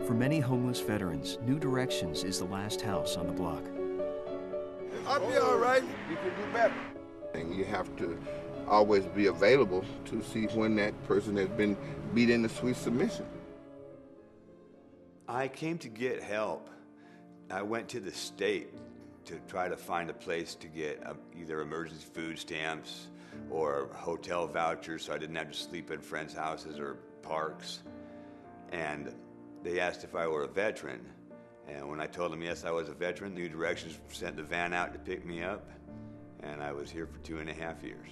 For many homeless veterans, New Directions is the last house on the block. I'll be all right. You can do better. And you have to always be available to see when that person has been beat into sweet submission. I came to get help. I went to the state to try to find a place to get either emergency food stamps or hotel vouchers so I didn't have to sleep at friends' houses or parks. And they asked if I were a veteran. And when I told them yes, I was a veteran, New Directions sent the van out to pick me up, and I was here for 2.5 years.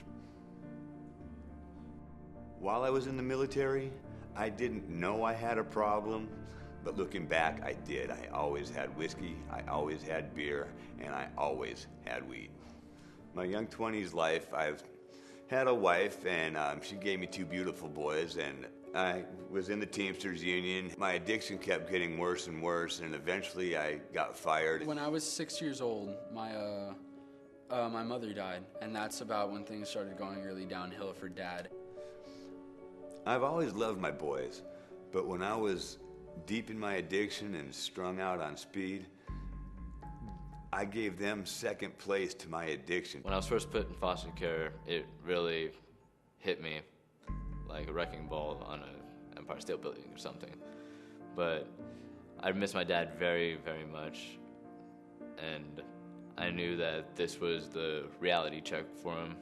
While I was in the military, I didn't know I had a problem, but looking back, I did. I always had whiskey, I always had beer, and I always had weed. My young 20s life, I've had a wife, and she gave me 2 beautiful boys, and I was in the Teamsters Union. My addiction kept getting worse and worse, and eventually I got fired. When I was 6 years old, my mother died, and that's about when things started going really downhill for Dad. I've always loved my boys, but when I was deep in my addiction and strung out on speed, I gave them second place to my addiction. When I was first put in foster care, it really hit me like a wrecking ball on an Empire State Building or something. But I miss my dad very, very much, and I knew that this was the reality check for him.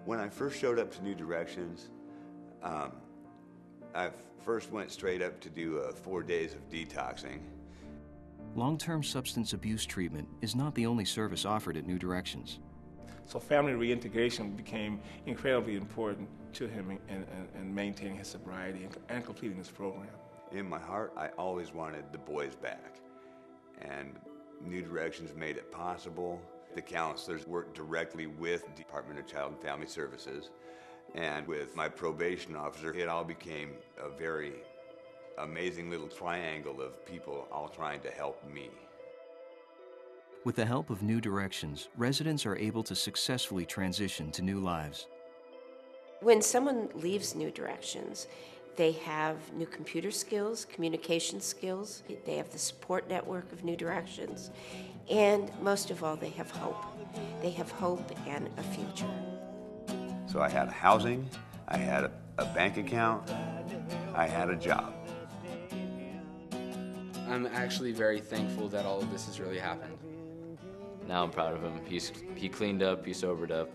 When I first showed up to New Directions, I first went straight up to do 4 days of detoxing. Long-term substance abuse treatment is not the only service offered at New Directions. So family reintegration became incredibly important to him in maintaining his sobriety and completing his program. In my heart, I always wanted the boys back, and New Directions made it possible. The counselors worked directly with the Department of Child and Family Services, and with my probation officer, it all became a very amazing little triangle of people all trying to help me. With the help of New Directions, residents are able to successfully transition to new lives. When someone leaves New Directions, they have new computer skills, communication skills, they have the support network of New Directions, and most of all, they have hope. They have hope and a future. So I had housing, I had a bank account, I had a job. I'm actually very thankful that all of this has really happened. Now I'm proud of him. He cleaned up, he sobered up,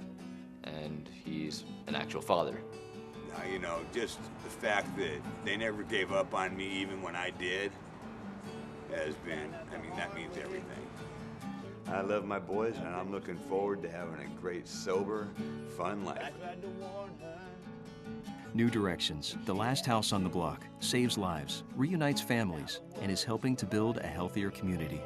and he's an actual father. Now, you know, just the fact that they never gave up on me even when I did has been, I mean, that means everything. I love my boys, and I'm looking forward to having a great, sober, fun life. New Directions, the last house on the block, saves lives, reunites families, and is helping to build a healthier community.